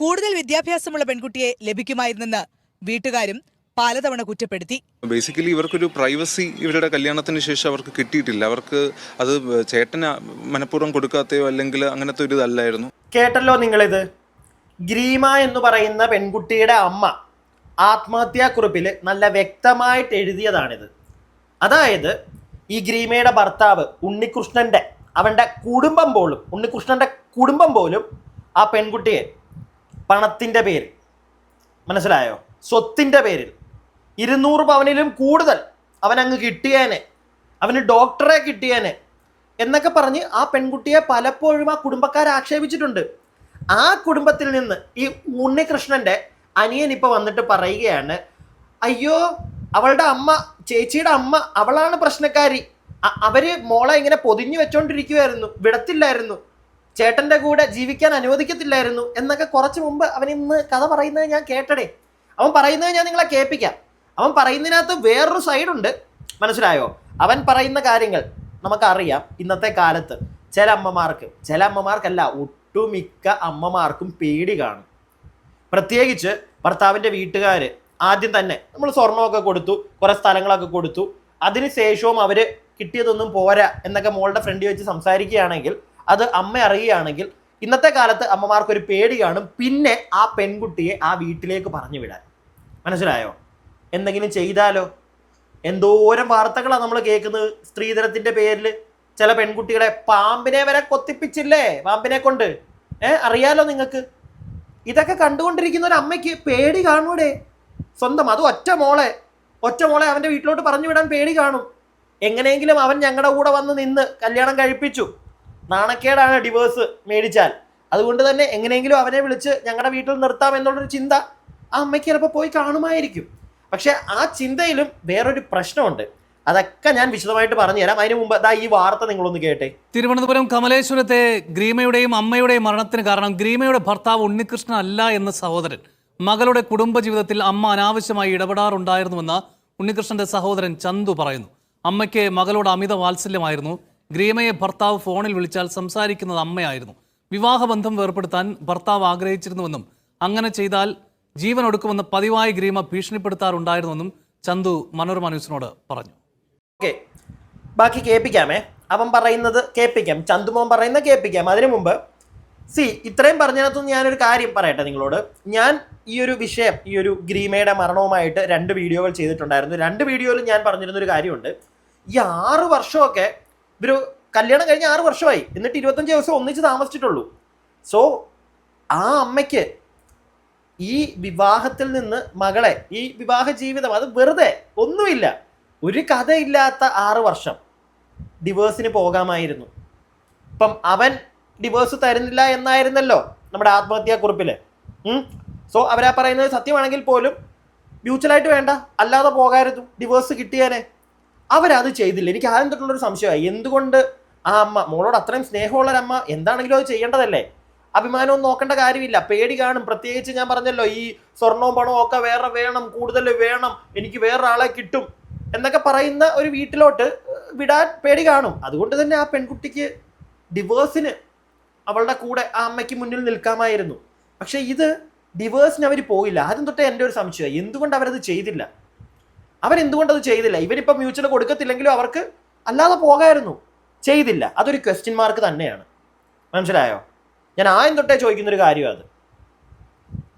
കൂടുതൽ വിദ്യാഭ്യാസമുള്ള പെൺകുട്ടിയെ ലഭിക്കുമായിരുന്നെന്ന് വീട്ടുകാരും പലതവണ കുറ്റപ്പെടുത്തി. ബേസിക്കലി ഇവർക്കൊരു പ്രൈവസി ഇവരുടെ കല്യാണത്തിന് ശേഷം അവർക്ക് കിട്ടിയിട്ടില്ല. അവർക്ക് അത് ചേട്ടന് മനഃപൂർവ്വം കൊടുക്കാത്തയോ അല്ലെങ്കിൽ അങ്ങനത്തെ ഒരു ഇതല്ലായിരുന്നു. കേട്ടല്ലോ നിങ്ങളിത്. ഗ്രീമ എന്ന് പറയുന്ന പെൺകുട്ടിയുടെ അമ്മ ആത്മഹത്യാക്കുറിപ്പിൽ നല്ല വ്യക്തമായിട്ട് എഴുതിയതാണിത്. അതായത് ഈ ഗ്രീമയുടെ ഭർത്താവ് ഉണ്ണികൃഷ്ണൻ്റെ ഉണ്ണികൃഷ്ണൻ്റെ കുടുംബം പോലും ആ പെൺകുട്ടിയെ പണത്തിൻ്റെ പേരിൽ, മനസ്സിലായോ, സ്വത്തിൻ്റെ പേരിൽ 200 പവനിലും കൂടുതൽ അവനങ്ങ് കിട്ടിയേനെ, അവന് ഡോക്ടറെ കിട്ടിയേനെ എന്നൊക്കെ പറഞ്ഞ് ആ പെൺകുട്ടിയെ പലപ്പോഴും ആ കുടുംബക്കാരെ ആക്ഷേപിച്ചിട്ടുണ്ട്. ആ കുടുംബത്തിൽ നിന്ന് ഈ ഉണ്ണികൃഷ്ണൻ്റെ അനിയൻ ഇപ്പോൾ വന്നിട്ട് പറയുകയാണ്, അയ്യോ അവളുടെ അമ്മ, ചേച്ചിയുടെ അമ്മ, അവളാണ് പ്രശ്നക്കാരി, അവര് മോളെ ഇങ്ങനെ പൊതിഞ്ഞു വെച്ചോണ്ടിരിക്കുമായിരുന്നു, വിടത്തില്ലായിരുന്നു, ചേട്ടൻ്റെ കൂടെ ജീവിക്കാൻ അനുവദിക്കത്തില്ലായിരുന്നു എന്നൊക്കെ കുറച്ച് മുമ്പ് അവൻ ഇന്ന് കഥ പറയുന്നത് ഞാൻ കേട്ടടേ. അവൻ പറയുന്നത് ഞാൻ നിങ്ങളെ കേൾപ്പിക്കാം. അവൻ പറയുന്നതിനകത്ത് വേറൊരു സൈഡുണ്ട്, മനസ്സിലായോ? അവൻ പറയുന്ന കാര്യങ്ങൾ നമുക്കറിയാം. ഇന്നത്തെ കാലത്ത് ചില അമ്മമാർക്കല്ല, ഒട്ടുമിക്ക അമ്മമാർക്കും പേടി കാണും. പ്രത്യേകിച്ച് ഭർത്താവിൻ്റെ വീട്ടുകാർ ആദ്യം തന്നെ നമ്മൾ സ്വർണ്ണമൊക്കെ കൊടുത്തു, കുറേ സ്ഥലങ്ങളൊക്കെ കൊടുത്തു, അതിനുശേഷവും അവർ കിട്ടിയതൊന്നും പോരാ എന്നൊക്കെ മോളുടെ ഫ്രണ്ട് വെച്ച് സംസാരിക്കുകയാണെങ്കിൽ, അത് അമ്മ അറിയുകയാണെങ്കിൽ ഇന്നത്തെ കാലത്ത് അമ്മമാർക്കൊരു പേടി കാണും. പിന്നെ ആ പെൺകുട്ടിയെ ആ വീട്ടിലേക്ക് പറഞ്ഞു വിടാൻ, മനസ്സിലായോ? എന്തെങ്കിലും ചെയ്താലോ? എന്തോരം വാർത്തകളാണ് നമ്മൾ കേൾക്കുന്നത്. സ്ത്രീധനത്തിൻ്റെ പേരിൽ ചില പെൺകുട്ടികളെ പാമ്പിനെ വരെ കൊത്തിപ്പിച്ചില്ലേ, പാമ്പിനെ കൊണ്ട്. അറിയാലോ നിങ്ങൾക്ക്. ഇതൊക്കെ കണ്ടുകൊണ്ടിരിക്കുന്ന ഒരു അമ്മയ്ക്ക് പേടി കാണൂടെ സ്വന്തം? അത് ഒറ്റ മോളെ അവൻ്റെ വീട്ടിലോട്ട് പറഞ്ഞു വിടാൻ പേടി കാണും. എങ്ങനെയെങ്കിലും അവൻ ഞങ്ങളുടെ കൂടെ വന്ന് നിന്ന് കല്യാണം കഴിപ്പിച്ചു, നാണക്കേടാണ് ഡിവോഴ്സ് മേടിച്ചാൽ, അതുകൊണ്ട് തന്നെ എങ്ങനെയെങ്കിലും അവനെ വിളിച്ച് ഞങ്ങളുടെ വീട്ടിൽ നിർത്താം എന്നുള്ളൊരു ചിന്ത ആ അമ്മയ്ക്ക് ചിലപ്പോൾ പോയി കാണുമായിരിക്കും. പക്ഷെ ആ ചിന്തയിലും വേറൊരു പ്രശ്നമുണ്ട്. അതൊക്കെ ഞാൻ വിശദമായിട്ട് പറഞ്ഞുതരാം. അതിന് മുമ്പ് ഈ വാർത്ത നിങ്ങളൊന്ന് കേട്ടെ. തിരുവനന്തപുരം കമലേശ്വരത്തെ ഗ്രീമയുടെയും അമ്മയുടെയും മരണത്തിന് കാരണം ഗ്രീമയുടെ ഭർത്താവ് ഉണ്ണികൃഷ്ണൻ അല്ല എന്ന സഹോദരൻ. മകളുടെ കുടുംബജീവിതത്തിൽ അമ്മ അനാവശ്യമായി ഇടപെടാറുണ്ടായിരുന്നുവെന്ന് ഉണ്ണികൃഷ്ണന്റെ സഹോദരൻ ചന്തു പറയുന്നു. അമ്മയ്ക്ക് മകളോട് അമിത വാത്സല്യമായിരുന്നു. ഗ്രീമയെ ഭർത്താവ് ഫോണിൽ വിളിച്ചാൽ സംസാരിക്കുന്നത് അമ്മയായിരുന്നു. വിവാഹബന്ധം വേർപ്പെടുത്താൻ ഭർത്താവ് ആഗ്രഹിച്ചിരുന്നുവെന്നും അങ്ങനെ ചെയ്താൽ ജീവൻ ഒടുക്കുമെന്ന് പതിവായി ഗ്രീമ ഭീഷണിപ്പെടുത്താറുണ്ടായിരുന്നുവെന്നും ചന്തു മനോരമ ന്യൂസിനോട് പറഞ്ഞു. ഓക്കെ, ബാക്കി കേൾപ്പിക്കാമേ. അവൻ പറയുന്നത് കേൾപ്പിക്കാം, ചന്തുമോൻ പറയുന്നത് കേൾപ്പിക്കാം. അതിനു മുമ്പ് ഇത്രയും പറഞ്ഞതിനകത്തുനിന്ന് ഞാനൊരു കാര്യം പറയട്ടെ നിങ്ങളോട്. ഞാൻ ഈ ഒരു വിഷയം, ഈ ഒരു ഗ്രീമയുടെ മരണവുമായിട്ട് 2 വീഡിയോകൾ ചെയ്തിട്ടുണ്ടായിരുന്നു. 2 വീഡിയോയിലും ഞാൻ പറഞ്ഞിരുന്നൊരു കാര്യമുണ്ട്. ഈ 6 വർഷമൊക്കെ ഇവർ കല്യാണം കഴിഞ്ഞ് 6 വർഷമായി, എന്നിട്ട് 25 ദിവസം ഒന്നിച്ച് താമസിച്ചിട്ടുള്ളൂ. സോ ആ അമ്മയ്ക്ക് ഈ വിവാഹത്തിൽ നിന്ന് മകളെ, ഈ വിവാഹ ജീവിതം അത് വെറുതെ ഒന്നുമില്ല, ഒരു കഥയില്ലാത്ത 6 വർഷം ഡിവോഴ്സിന് പോകാമായിരുന്നു. ഇപ്പം അവൻ ഡിവോഴ്സ് തരുന്നില്ല എന്നായിരുന്നല്ലോ നമ്മുടെ ആത്മഹത്യാക്കുറിപ്പിൽ. സോ അവരാ പറയുന്നത് സത്യമാണെങ്കിൽ പോലും മ്യൂച്വലായിട്ട് വേണ്ട, അല്ലാതെ പോകായിരുന്നു, ഡിവോഴ്സ് കിട്ടിയേനെ. അവരത് ചെയ്തില്ല. എനിക്ക് ആദ്യം തൊട്ടുള്ളൊരു സംശയമായി, എന്തുകൊണ്ട് ആ അമ്മ, മോളോട് അത്രയും സ്നേഹമുള്ളൊരമ്മ എന്താണെങ്കിലും അത് ചെയ്യേണ്ടതല്ലേ? അഭിമാനമൊന്നും നോക്കേണ്ട കാര്യമില്ല, പേടി കാണും. പ്രത്യേകിച്ച് ഞാൻ പറഞ്ഞല്ലോ, ഈ സ്വർണവും പണവും ഒക്കെ വേറെ വേണം, കൂടുതൽ വേണം, എനിക്ക് വേറൊരാളെ കിട്ടും എന്നൊക്കെ പറയുന്ന ഒരു വീട്ടിലോട്ട് വിടാൻ പേടി കാണും. അതുകൊണ്ട് തന്നെ ആ പെൺകുട്ടിക്ക് ഡിവോഴ്സിന് അവളുടെ കൂടെ ആ അമ്മയ്ക്ക് മുന്നിൽ നിൽക്കാമായിരുന്നു. പക്ഷേ ഇത് ഡിവോഴ്സിന് അവർ പോയില്ല. ആദ്യം തൊട്ടേ എൻ്റെ ഒരു സംശയമായി, എന്തുകൊണ്ട് അവരത് ചെയ്തില്ല? അവരെന്തുകൊണ്ടത് ചെയ്തില്ല? ഇവരിപ്പോൾ മ്യൂച്വൽ കൊടുക്കത്തില്ലെങ്കിലും അവർക്ക് അല്ലാതെ പോകായിരുന്നു, ചെയ്തില്ല. അതൊരു ക്വസ്റ്റ്യൻ മാർക്ക് തന്നെയാണ്, മനസ്സിലായോ? ഞാൻ ആദ്യം തൊട്ടേ ചോദിക്കുന്നൊരു കാര്യം അത്.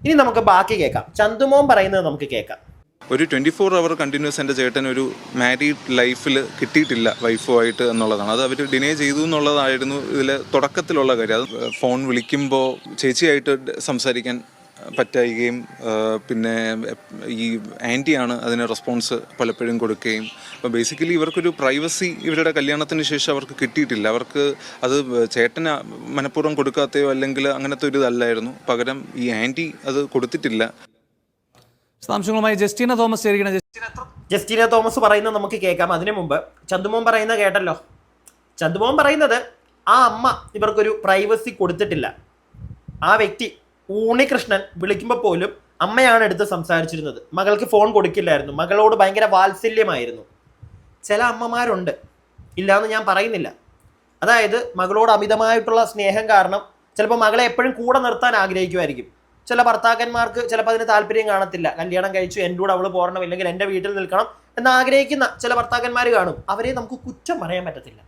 ഇനി നമുക്ക് ബാക്കി കേൾക്കാം. ചന്തുമോൻ പറയുന്നത് നമുക്ക് കേൾക്കാം. ഒരു 24 അവർ കണ്ടിന്യൂസ് എൻ്റെ ചേട്ടൻ ഒരു മാരീഡ് ലൈഫിൽ കിട്ടിയിട്ടില്ല വൈഫുമായിട്ട് എന്നുള്ളതാണ്. അത് അവർ ഡിനേ ചെയ്തു എന്നുള്ളതായിരുന്നു ഇതിൽ തുടക്കത്തിലുള്ള കാര്യം. അത് ഫോൺ വിളിക്കുമ്പോൾ ചേച്ചിയായിട്ട് സംസാരിക്കാൻ പറ്റായികയും പിന്നെ ഈ ആൻറ്റിയാണ് അതിന് റെസ്പോൺസ് പലപ്പോഴും കൊടുക്കുകയും. അപ്പോൾ ബേസിക്കലി ഇവർക്കൊരു പ്രൈവസി ഇവരുടെ കല്യാണത്തിന് ശേഷം അവർക്ക് കിട്ടിയിട്ടില്ല. അവർക്ക് അത് ചേട്ടന് മനഃപൂർവ്വം കൊടുക്കാത്തയോ അല്ലെങ്കിൽ അങ്ങനത്തെ ഒരു ഇതല്ലായിരുന്നു. പകരം ഈ ആൻറ്റി അത് കൊടുത്തിട്ടില്ല. വിശദാംശങ്ങളുമായി ജസ്റ്റീന തോമസ് പറയുന്നത് നമുക്ക് കേൾക്കാം. അതിനു മുമ്പ് ചന്തുമോൻ പറയുന്നത് കേട്ടല്ലോ. ചന്തുമോൻ പറയുന്നത് ആ അമ്മ ഇവർക്കൊരു പ്രൈവസി കൊടുത്തിട്ടില്ല. ആ വ്യക്തി ഉണ്ണികൃഷ്ണൻ വിളിക്കുമ്പോൾ പോലും അമ്മയാണ് എടുത്ത് സംസാരിച്ചിരുന്നത്. മകൾക്ക് ഫോൺ കൊടുക്കില്ലായിരുന്നു. മകളോട് ഭയങ്കര വാത്സല്യമായിരുന്നു. ചില അമ്മമാരുണ്ട്, ഇല്ലയെന്ന് ഞാൻ പറയുന്നില്ല. അതായത് മകളോട് അമിതമായിട്ടുള്ള സ്നേഹം കാരണം ചിലപ്പോൾ മകളെ എപ്പോഴും കൂടെ നിർത്താൻ ആഗ്രഹിക്കുമായിരിക്കും. ചില ഭർത്താക്കന്മാർക്ക് ചിലപ്പോൾ അതിന് താല്പര്യം കാണത്തില്ല. കല്യാണം കഴിച്ചു എൻ്റെ കൂടെ അവൾ പോരണം, ഇല്ലെങ്കിൽ എൻ്റെ വീട്ടിൽ നിൽക്കണം എന്ന് ആഗ്രഹിക്കുന്ന ചില ഭർത്താക്കന്മാർ കാണും. അവരെ നമുക്ക് കുറ്റം പറയാൻ പറ്റത്തില്ല.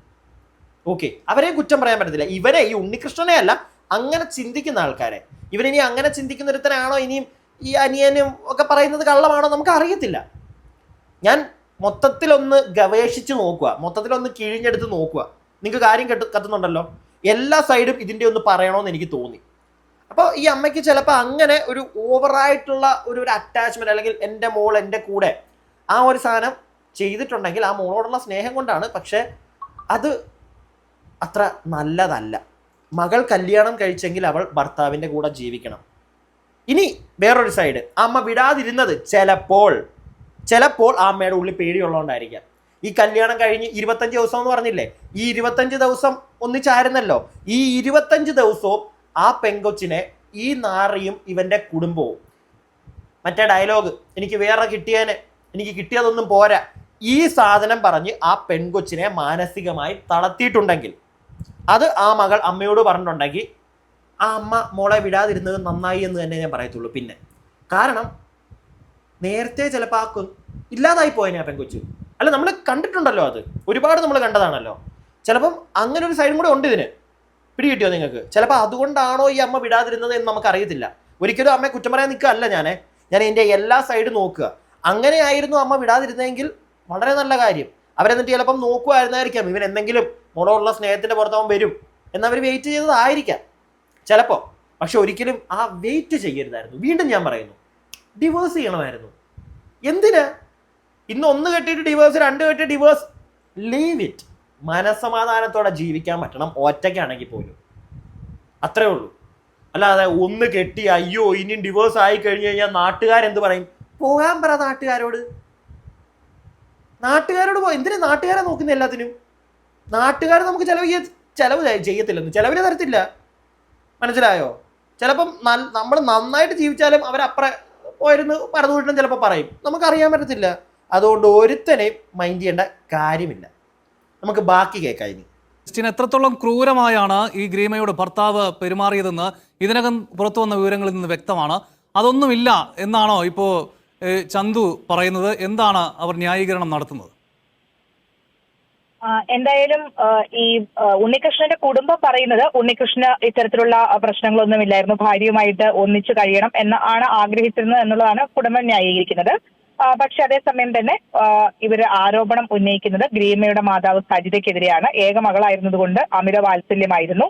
ഓക്കെ, അവരെ കുറ്റം പറയാൻ പറ്റത്തില്ല. ഇവരെ, ഈ ഉണ്ണികൃഷ്ണനെ അല്ല, അങ്ങനെ ചിന്തിക്കുന്ന ആൾക്കാരെ. ഇവരിനി അങ്ങനെ ചിന്തിക്കുന്ന ഒരുത്തനാണോ ഇനിയും ഈ അനിയനും ഒക്കെ പറയുന്നത് കള്ളമാണോ നമുക്ക് അറിയത്തില്ല. ഞാൻ മൊത്തത്തിലൊന്ന് ഗവേഷിച്ച് നോക്കുക, മൊത്തത്തിലൊന്ന് കിഴിഞ്ഞെടുത്ത് നോക്കുക. നിങ്ങൾക്ക് കാര്യം കത്തുന്നുണ്ടല്ലോ. എല്ലാ സൈഡും ഇതിൻ്റെ ഒന്ന് പറയണമെന്ന് എനിക്ക് തോന്നി. അപ്പോൾ ഈ അമ്മയ്ക്ക് ചിലപ്പോൾ അങ്ങനെ ഒരു ഓവറായിട്ടുള്ള ഒരു അറ്റാച്ച്മെൻറ്റ്, അല്ലെങ്കിൽ എൻ്റെ മോൾ എൻ്റെ കൂടെ ആ ഒരു സാധനം ചെയ്തിട്ടുണ്ടെങ്കിൽ ആ മോളോടുള്ള സ്നേഹം കൊണ്ടാണ്. പക്ഷേ അത് അത്ര നല്ലതല്ല. മകൾ കല്യാണം കഴിച്ചെങ്കിൽ അവൾ ഭർത്താവിൻ്റെ കൂടെ ജീവിക്കണം. ഇനി വേറൊരു സൈഡ്, അമ്മ വിടാതിരുന്നത് ചിലപ്പോൾ ആ അമ്മയുടെ ഉള്ളിൽ പേടിയുള്ളതുകൊണ്ടായിരിക്കാം. ഈ കല്യാണം കഴിഞ്ഞ് 25 ദിവസം എന്ന് പറഞ്ഞില്ലേ, ഈ 25 ദിവസം ഒന്നിച്ചായിരുന്നല്ലോ. ഈ 25 ദിവസവും ആ പെങ്കൊച്ചിനെ ഈ നാറിയും ഇവൻ്റെ കുടുംബവും, മറ്റേ ഡയലോഗ് എനിക്ക് വേറെ കിട്ടിയേനെ, എനിക്ക് കിട്ടിയതൊന്നും പോരാ, ഈ സാധനം പറഞ്ഞ് ആ പെൺകൊച്ചിനെ മാനസികമായി തളർത്തിയിട്ടുണ്ടെങ്കിൽ, അത് ആ മകൾ അമ്മയോട് പറഞ്ഞിട്ടുണ്ടെങ്കിൽ, ആ അമ്മ മോളെ വിടാതിരുന്നത് നന്നായി എന്ന് തന്നെ ഞാൻ പറയത്തുള്ളൂ. പിന്നെ കാരണം നേരത്തെ ചിലപ്പോൾ ഇല്ലാതായി പോയതിനെ ആ പെൺകൊച്ചു. അല്ല, നമ്മൾ കണ്ടിട്ടുണ്ടല്ലോ, അത് ഒരുപാട് നമ്മൾ കണ്ടതാണല്ലോ. ചിലപ്പം അങ്ങനെ ഒരു സൈഡും കൂടെ ഉണ്ട് ഇതിന്. പിടികിട്ടിയോ നിങ്ങൾക്ക്? ചിലപ്പോൾ അതുകൊണ്ടാണോ ഈ അമ്മ വിടാതിരുന്നത് എന്ന് നമുക്കറിയത്തില്ല. ഒരിക്കലും അമ്മയെ കുറ്റം പറയാൻ നിൽക്കുകയല്ല ഞാൻ എൻ്റെ എല്ലാ സൈഡും നോക്കുക. അങ്ങനെയായിരുന്നു അമ്മ വിടാതിരുന്നെങ്കിൽ വളരെ നല്ല കാര്യം. അവരെന്നിട്ട് ചിലപ്പം നോക്കുമായിരുന്നായിരിക്കാം ഇവൻ എന്തെങ്കിലും മോളോടുള്ള സ്നേഹത്തിൻ്റെ പുറത്തവൻ വരും എന്നവർ വെയിറ്റ് ചെയ്തതായിരിക്കാം ചിലപ്പോൾ. പക്ഷെ ഒരിക്കലും ആ വെയിറ്റ് ചെയ്യരുതായിരുന്നു. വീണ്ടും ഞാൻ പറയുന്നു, ഡിവോഴ്സ് ചെയ്യണമായിരുന്നു. എന്തിനാ? ഇന്ന് 1 കെട്ടിയിട്ട് ഡിവോഴ്സ്, 2 കെട്ടി ഡിവോഴ്സ്, ലീവ് ഇറ്റ്. മനസ്സമാധാനത്തോടെ ജീവിക്കാൻ പറ്റണം, ഒറ്റയ്ക്കാണെങ്കിൽ പോലും. അത്രേ ഉള്ളൂ. അല്ലാതെ 1 കെട്ടി അയ്യോ ഇനിയും ഡിവോഴ്സ് ആയി കഴിഞ്ഞു കഴിഞ്ഞാൽ നാട്ടുകാരെന്ത് പറയും? പോകാൻ പറ നാട്ടുകാരോട് പോയി. എന്തിനാ നാട്ടുകാരെ നോക്കുന്ന എല്ലാത്തിനും? നാട്ടുകാർ നമുക്ക് ചെലവ് ചെയ്യത്തില്ലെന്ന്, ചെലവിന് തരത്തില്ല. മനസ്സിലായോ? ചിലപ്പം നമ്മൾ നന്നായിട്ട് ജീവിച്ചാലും അവരപ്പുറം പോയിരുന്നു പറഞ്ഞു വിട്ടണം ചിലപ്പോൾ പറയും, നമുക്കറിയാൻ പറ്റത്തില്ല. അതുകൊണ്ട് ഒരുത്തനെയും മൈൻഡ് ചെയ്യേണ്ട കാര്യമില്ല. നമുക്ക് ബാക്കി കേൾക്കാം. ഇനി എത്രത്തോളം ക്രൂരമായാണ് ഈ ഗ്രീമയുടെ ഭർത്താവ് പെരുമാറിയതെന്ന് ഇതിനകം പുറത്തു വന്ന വിവരങ്ങളിൽ നിന്ന് വ്യക്തമാണ്. അതൊന്നുമില്ല എന്നാണോ ഇപ്പോൾ ചന്തു പറയുന്നത്? എന്താണ് അവർ ന്യായീകരണം നടത്തുന്നത്? എന്തായാലും ഈ ഉണ്ണികൃഷ്ണന്റെ കുടുംബം പറയുന്നത് ഉണ്ണികൃഷ്ണന് ഇത്തരത്തിലുള്ള പ്രശ്നങ്ങളൊന്നുമില്ലായിരുന്നു, ഭാര്യയുമായിട്ട് ഒന്നിച്ചു കഴിയണം ആണ് ആഗ്രഹിച്ചിരുന്നത് എന്നുള്ളതാണ് കുടുംബം ന്യായീകരിക്കുന്നത്. പക്ഷെ അതേസമയം തന്നെ ഇവർ ആരോപണം ഉന്നയിക്കുന്നത് ഗ്രീമയുടെ മാതാവ് സജിതയ്ക്കെതിരെയാണ്. ഏക മകളായിരുന്നതുകൊണ്ട് അമിത വാത്സല്യമായിരുന്നു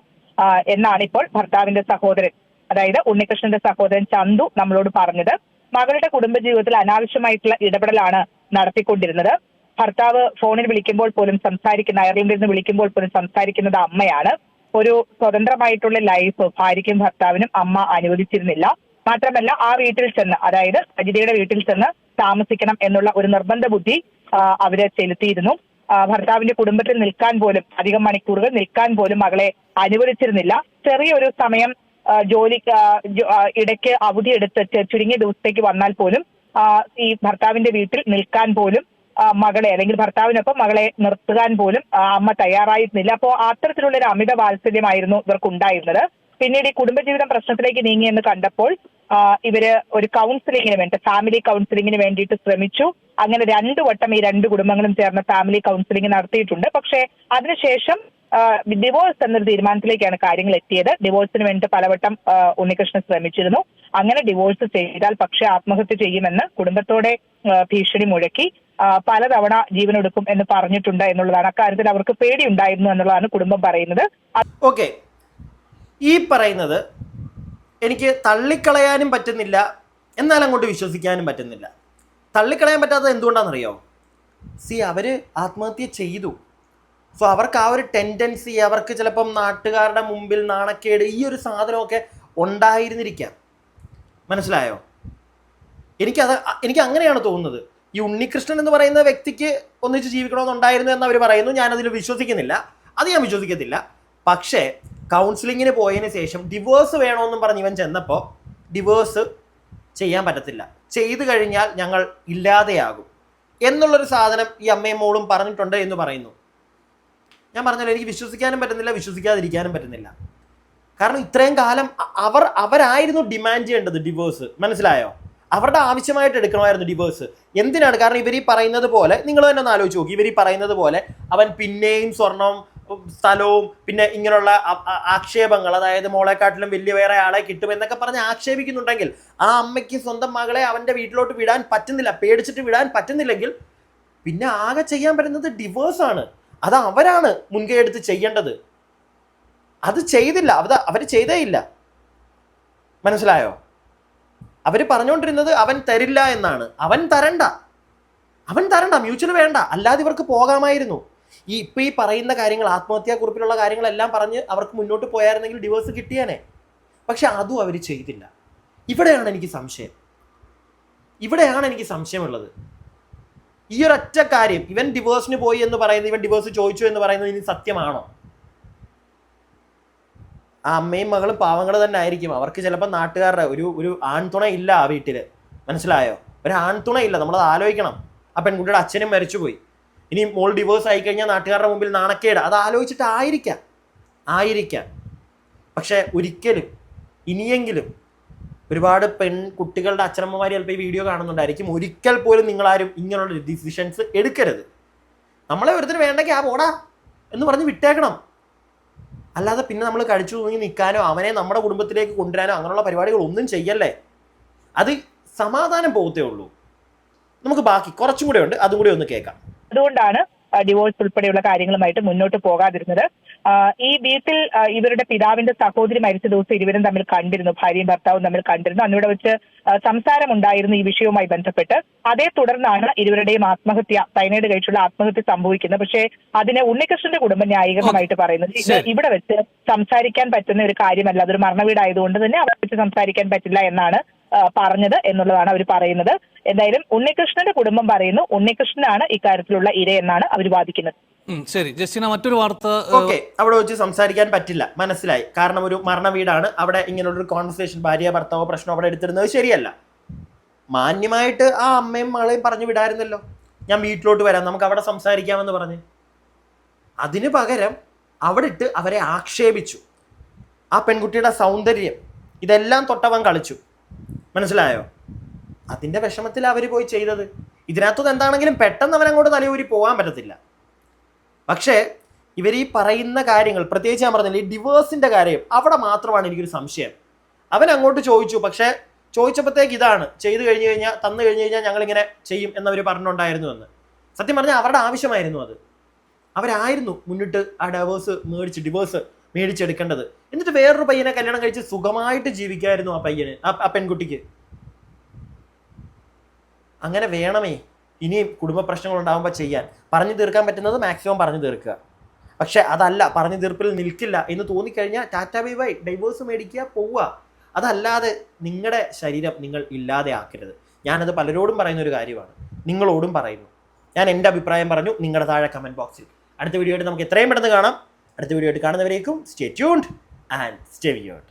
എന്നാണ് ഇപ്പോൾ ഭർത്താവിന്റെ സഹോദരൻ, അതായത് ഉണ്ണികൃഷ്ണന്റെ സഹോദരൻ ചന്തു നമ്മളോട് പറഞ്ഞത്. മകളുടെ കുടുംബജീവിതത്തിൽ അനാവശ്യമായിട്ടുള്ള ഇടപെടലാണ് നടത്തിക്കൊണ്ടിരുന്നത്. ഭർത്താവ് ഫോണിൽ വിളിക്കുമ്പോൾ പോലും അയർലൻഡിൽ നിന്ന് വിളിക്കുമ്പോൾ പോലും സംസാരിക്കുന്നത് അമ്മയാണ്. ഒരു സ്വതന്ത്രമായിട്ടുള്ള ലൈഫ് ഭാര്യയ്ക്കും ഭർത്താവിനും അമ്മ അനുവദിച്ചിരുന്നില്ല. മാത്രമല്ല ആ വീട്ടിൽ ചെന്ന്, അതായത് സജിതയുടെ വീട്ടിൽ ചെന്ന് താമസിക്കണം എന്നുള്ള ഒരു നിർബന്ധ ബുദ്ധി അവര് ചെലുത്തിയിരുന്നു. ഭർത്താവിന്റെ കുടുംബത്തിൽ നിൽക്കാൻ പോലും, അധികം മണിക്കൂറുകൾ നിൽക്കാൻ പോലും മകളെ അനുവദിച്ചിരുന്നില്ല. ചെറിയൊരു സമയം ഇടയ്ക്ക് അവധിയെടുത്ത് ചുരുങ്ങിയ ദിവസത്തേക്ക് വന്നാൽ പോലും ഈ ഭർത്താവിന്റെ വീട്ടിൽ നിൽക്കാൻ പോലും മകളെ, അല്ലെങ്കിൽ ഭർത്താവിനൊപ്പം മകളെ നിർത്തുവാൻ പോലും അമ്മ തയ്യാറായിരുന്നില്ല. അപ്പോൾ അത്തരത്തിലുള്ള ഒരു അമിത വാത്സല്യമായിരുന്നു ഇവർക്കുണ്ടായിരുന്നത്. പിന്നീട് ഈ കുടുംബജീവിതം പ്രശ്നത്തിലേക്ക് നീങ്ങിയെന്ന് കണ്ടപ്പോൾ ഇവര് ഒരു കൗൺസിലിങ്ങിന് വേണ്ടി, ഫാമിലി കൗൺസിലിങ്ങിന് വേണ്ടിയിട്ട് ശ്രമിച്ചു. അങ്ങനെ 2 വട്ടം ഈ 2 കുടുംബങ്ങളും ചേർന്ന് ഫാമിലി കൗൺസിലിംഗ് നടത്തിയിട്ടുണ്ട്. പക്ഷേ അതിനുശേഷം ഡിവോഴ്സ് എന്നൊരു തീരുമാനത്തിലേക്കാണ് കാര്യങ്ങൾ എത്തിയത്. ഡിവോഴ്സിന് വേണ്ടി പലവട്ടം ഉണ്ണികൃഷ്ണൻ ശ്രമിച്ചിരുന്നു. അങ്ങനെ ഡിവോഴ്സ് ചെയ്താൽ പക്ഷെ ആത്മഹത്യ ചെയ്യുമെന്ന് കുടുംബത്തോടെ ഭീഷണി മുഴക്കി പലതവണ ജീവനൊടുക്കും എന്ന് പറഞ്ഞിട്ടുണ്ട് എന്നുള്ളതാണ്. അക്കാര്യത്തിൽ അവർക്ക് പേടിയുണ്ടായിരുന്നു എന്നുള്ളതാണ് കുടുംബം പറയുന്നത്. ഓക്കെ, ഈ പറയുന്നത് എനിക്ക് തള്ളിക്കളയാനും പറ്റുന്നില്ല, എന്നാൽ അങ്ങോട്ട് വിശ്വസിക്കാനും പറ്റുന്നില്ല. തള്ളിക്കളയാൻ പറ്റാത്തത് എന്തുകൊണ്ടാണെന്നറിയോ? അവർ ആത്മഹത്യ ചെയ്തു. സോ അവർക്ക് ആ ഒരു ടെൻഡൻസി, അവർക്ക് ചിലപ്പം നാട്ടുകാരുടെ മുമ്പിൽ നാണക്കേട്, ഈ ഒരു സാധനമൊക്കെ ഉണ്ടായിരുന്നിരിക്കാം. മനസ്സിലായോ? എനിക്ക് അങ്ങനെയാണ് തോന്നുന്നത്. ഈ ഉണ്ണികൃഷ്ണൻ എന്ന് പറയുന്ന വ്യക്തിക്ക് ഒന്നിച്ച് ജീവിക്കണമെന്നുണ്ടായിരുന്നു എന്ന് അവർ പറയുന്നു. ഞാനതിൽ വിശ്വസിക്കുന്നില്ല, അത് ഞാൻ വിശ്വസിക്കത്തില്ല. പക്ഷേ കൗൺസിലിങ്ങിന് പോയതിന് ശേഷം ഡിവോഴ്സ് വേണമെന്നും പറഞ്ഞ് ഇവൻ ചെന്നപ്പോൾ ഡിവോഴ്സ് ചെയ്യാൻ പറ്റത്തില്ല, ചെയ്തു കഴിഞ്ഞാൽ ഞങ്ങൾ ഇല്ലാതെയാകും എന്നുള്ളൊരു സാധനം ഈ അമ്മയും മോളും പറഞ്ഞിട്ടുണ്ട് എന്ന് പറയുന്നു. ഞാൻ പറഞ്ഞാൽ എനിക്ക് വിശ്വസിക്കാനും പറ്റുന്നില്ല, വിശ്വസിക്കാതിരിക്കാനും പറ്റുന്നില്ല. കാരണം ഇത്രയും കാലം അവരായിരുന്നു ഡിമാൻഡ് ചെയ്യേണ്ടത് ഡിവോഴ്സ്, മനസ്സിലായോ? അവരുടെ ആവശ്യമായിട്ട് എടുക്കണമായിരുന്നു ഡിവോഴ്സ്. എന്തിനാണ്? കാരണം ഇവർ ഈ പറയുന്നത് പോലെ, നിങ്ങൾ തന്നെ ഒന്ന് ആലോചിച്ച് നോക്കി, ഇവർ ഈ പറയുന്നത് പോലെ അവൻ പിന്നെയും സ്വർണവും സ്ഥലവും പിന്നെ ഇങ്ങനെയുള്ള ആക്ഷേപങ്ങൾ, അതായത് മോളെക്കാട്ടിലും വലിയ വേറെ ആളെ കിട്ടും എന്നൊക്കെ പറഞ്ഞ് ആക്ഷേപിക്കുന്നുണ്ടെങ്കിൽ ആ അമ്മയ്ക്ക് സ്വന്തം മകളെ അവൻ്റെ വീട്ടിലോട്ട് വിടാൻ പറ്റുന്നില്ല, പേടിച്ചിട്ട് വിടാൻ പറ്റുന്നില്ലെങ്കിൽ പിന്നെ ആകെ ചെയ്യാൻ പറ്റുന്നത് ഡിവോഴ്സാണ്. അത് അവരാണ് മുൻകൈ എടുത്ത് ചെയ്യേണ്ടത്. അത് ചെയ്തില്ല, അവർ ചെയ്തേ ഇല്ല, മനസ്സിലായോ? അവർ പറഞ്ഞുകൊണ്ടിരുന്നത് അവൻ തരില്ല എന്നാണ്. അവൻ തരണ്ട, മ്യൂച്വൽ വേണ്ട, അല്ലാതെ ഇവർക്ക് പോകാമായിരുന്നു. ഇപ്പം ഈ പറയുന്ന കാര്യങ്ങൾ, ആത്മഹത്യാക്കുറിപ്പിലുള്ള കാര്യങ്ങളെല്ലാം പറഞ്ഞ് അവർക്ക് മുന്നോട്ട് പോയായിരുന്നെങ്കിൽ ഡിവോഴ്സ് കിട്ടിയാനേ. പക്ഷെ അതും അവർ ചെയ്തില്ല. ഇവിടെയാണ് എനിക്ക് സംശയമുള്ളത്. ഈ ഒരൊറ്റ കാര്യം, ഇവൻ ഡിവോഴ്സിന് പോയി എന്ന് പറയുന്നത്, ഇവൻ ഡിവോഴ്സ് ചോദിച്ചു എന്ന് പറയുന്നത് ഇനി സത്യമാണോ? ആ അമ്മയും മകളും പാവങ്ങൾ തന്നെ ആയിരിക്കും. അവർക്ക് ചിലപ്പോൾ നാട്ടുകാരുടെ ഒരു ആൺതുണ ഇല്ല ആ വീട്ടിൽ, മനസ്സിലായോ? ഒരു ആൺതുണ ഇല്ല, നമ്മളത് ആലോചിക്കണം. ആ പെൺകുട്ടിയുടെ അച്ഛനും മരിച്ചുപോയി. ഇനി മോൾ ഡിവോഴ്സ് ആയിക്കഴിഞ്ഞാൽ നാട്ടുകാരുടെ മുമ്പിൽ നാണക്കേട്, അത് ആലോചിച്ചിട്ട് ആയിരിക്കാം. പക്ഷെ ഒരിക്കലും ഇനിയെങ്കിലും ഒരുപാട് പെൺകുട്ടികളുടെ അച്ഛനമ്മമാർ ചിലപ്പോൾ ഈ വീഡിയോ കാണുന്നുണ്ടായിരിക്കും. ഒരിക്കൽ പോലും നിങ്ങളാരും ഇങ്ങനെയുള്ള ഡിസിഷൻസ് എടുക്കരുത്. നമ്മളെ ഒരുത്തിന് വേണ്ടെങ്കിൽ ആ പോടാ എന്ന് പറഞ്ഞ് വിട്ടേക്കണം. അല്ലാതെ പിന്നെ നമ്മൾ കഴിച്ചു തൂങ്ങി നിൽക്കാനോ അവനെ നമ്മുടെ കുടുംബത്തിലേക്ക് കൊണ്ടുവരാനോ അങ്ങനെയുള്ള പരിപാടികൾ ഒന്നും ചെയ്യല്ലേ. അത് സമാധാനം പോകത്തേ ഉള്ളൂ. നമുക്ക് ബാക്കി കുറച്ചും കൂടെ ഉണ്ട്, അതും കൂടി ഒന്ന് കേൾക്കാം. അതുകൊണ്ടാണ് ഡിവോഴ്സ് ഉൾപ്പെടെയുള്ള കാര്യങ്ങളുമായിട്ട് മുന്നോട്ട് പോകാതിരുന്നത്. ഈ വീട്ടിൽ ഇവരുടെ പിതാവിന്റെ സഹോദരി മരിച്ച ദിവസം ഇരുവരും തമ്മിൽ കണ്ടിരുന്നു, ഭാര്യയും ഭർത്താവും തമ്മിൽ കണ്ടിരുന്നു. അന്നിവിടെ വെച്ച് സംസാരമുണ്ടായിരുന്നു ഈ വിഷയവുമായി ബന്ധപ്പെട്ട്. അതേ തുടർന്നാണ് ഇരുവരുടെയും ആത്മഹത്യ, സൈനൈഡ് കഴിച്ചുള്ള ആത്മഹത്യ സംഭവിക്കുന്നത്. പക്ഷേ അതിന് ഉണ്ണികൃഷ്ണന്റെ കുടുംബം ന്യായീകരണമായിട്ട് പറയുന്നത് ഇവിടെ വെച്ച് സംസാരിക്കാൻ പറ്റുന്ന ഒരു കാര്യമല്ല, അതൊരു മരണവീടായതുകൊണ്ട് തന്നെ അവിടെ വെച്ച് സംസാരിക്കാൻ പറ്റില്ല എന്നാണ് പറഞ്ഞത് എന്നുള്ളതാണ് അവർ പറയുന്നത്. എന്തായാലും ഉണ്ണികൃഷ്ണന്റെ കുടുംബം പറയുന്നു ഉണ്ണികൃഷ്ണനാണ് ഇക്കാര്യത്തിലുള്ള ഇരയെന്നാണ് അവർ വാദിക്കുന്നത്. ശരി ജസ്റ്റിന, മറ്റൊരു വാർത്ത. ഓക്കെ, അവിടെ വെച്ച് സംസാരിക്കാൻ പറ്റില്ല, മനസ്സിലായി. കാരണം ഒരു മരണ വീടാണ്, അവിടെ ഇങ്ങനെയുള്ളൊരു കോൺവെർസേഷൻ, ഭാര്യ ഭർത്താവോ പ്രശ്നം അവിടെ എടുത്തിരുന്നത് ശരിയല്ല. മാന്യമായിട്ട് ആ അമ്മയും മകളെയും പറഞ്ഞു വിടായിരുന്നല്ലോ, ഞാൻ വീട്ടിലോട്ട് വരാം, നമുക്ക് അവിടെ സംസാരിക്കാമെന്ന് പറഞ്ഞ്. അതിന് പകരം അവിടെ ഇട്ട് അവരെ ആക്ഷേപിച്ചു. ആ പെൺകുട്ടിയുടെ സൗന്ദര്യം ഇതെല്ലാം തൊട്ടവൻ കളിച്ചു, മനസ്സിലായോ? അതിൻ്റെ വിഷമത്തിൽ അവർ പോയി ചെയ്തത്. ഇതിനകത്തുനിന്ന് എന്താണെങ്കിലും പെട്ടെന്ന് അവനങ്ങോട്ട് തലയൂരി പോകാൻ പറ്റത്തില്ല. പക്ഷേ ഇവർ ഈ പറയുന്ന കാര്യങ്ങൾ, പ്രത്യേകിച്ച് ഞാൻ പറഞ്ഞില്ല, ഈ ഡിവോഴ്സിൻ്റെ കാര്യം, അവിടെ മാത്രമാണ് എനിക്കൊരു സംശയം. അവൻ അങ്ങോട്ട് ചോദിച്ചു, പക്ഷേ ചോദിച്ചപ്പോഴത്തേക്ക് ഇതാണ് ചെയ്തു തന്നു കഴിഞ്ഞാൽ ഞങ്ങളിങ്ങനെ ചെയ്യും എന്നവർ പറഞ്ഞിട്ടുണ്ടായിരുന്നു എന്ന്. സത്യം പറഞ്ഞാൽ അവരുടെ ആവശ്യമായിരുന്നു അത്. അവരായിരുന്നു മുന്നിട്ട് ആ ഡിവോഴ്സ് മേടിച്ചെടുക്കേണ്ടത്. എന്നിട്ട് വേറൊരു പയ്യനെ കല്യാണം കഴിച്ച് സുഖമായിട്ട് ജീവിക്കായിരുന്നു ആ പെൺകുട്ടിക്ക്. അങ്ങനെ വേണമേ ഇനിയും കുടുംബ പ്രശ്നങ്ങൾ ഉണ്ടാകുമ്പോൾ ചെയ്യാൻ. പറഞ്ഞു തീർക്കാൻ പറ്റുന്നത് മാക്സിമം പറഞ്ഞു തീർക്കുക. പക്ഷെ അതല്ല, പറഞ്ഞു തീർപ്പിൽ നിൽക്കില്ല എന്ന് തോന്നിക്കഴിഞ്ഞാൽ ടാറ്റാ ബൈ ബൈ, ഡൈവോഴ്സ് മേടിക്കുക, പോവുക. അതല്ലാതെ നിങ്ങളുടെ ശരീരം നിങ്ങൾ ഇല്ലാതെ ആക്കരുത്. ഞാനത് പലരോടും പറയുന്ന ഒരു കാര്യമാണ്, നിങ്ങളോടും പറയുന്നു. ഞാൻ എൻ്റെ അഭിപ്രായം പറഞ്ഞു, നിങ്ങളുടെ താഴെ കമൻറ്റ് ബോക്സിൽ. അടുത്ത വീഡിയോ ആയിട്ട് നമുക്ക് എത്രയും പെട്ടെന്ന് കാണാം. അടുത്ത വീഡിയോ ആയിട്ട് കാണുന്നവരേക്കും stay tuned and stay weird.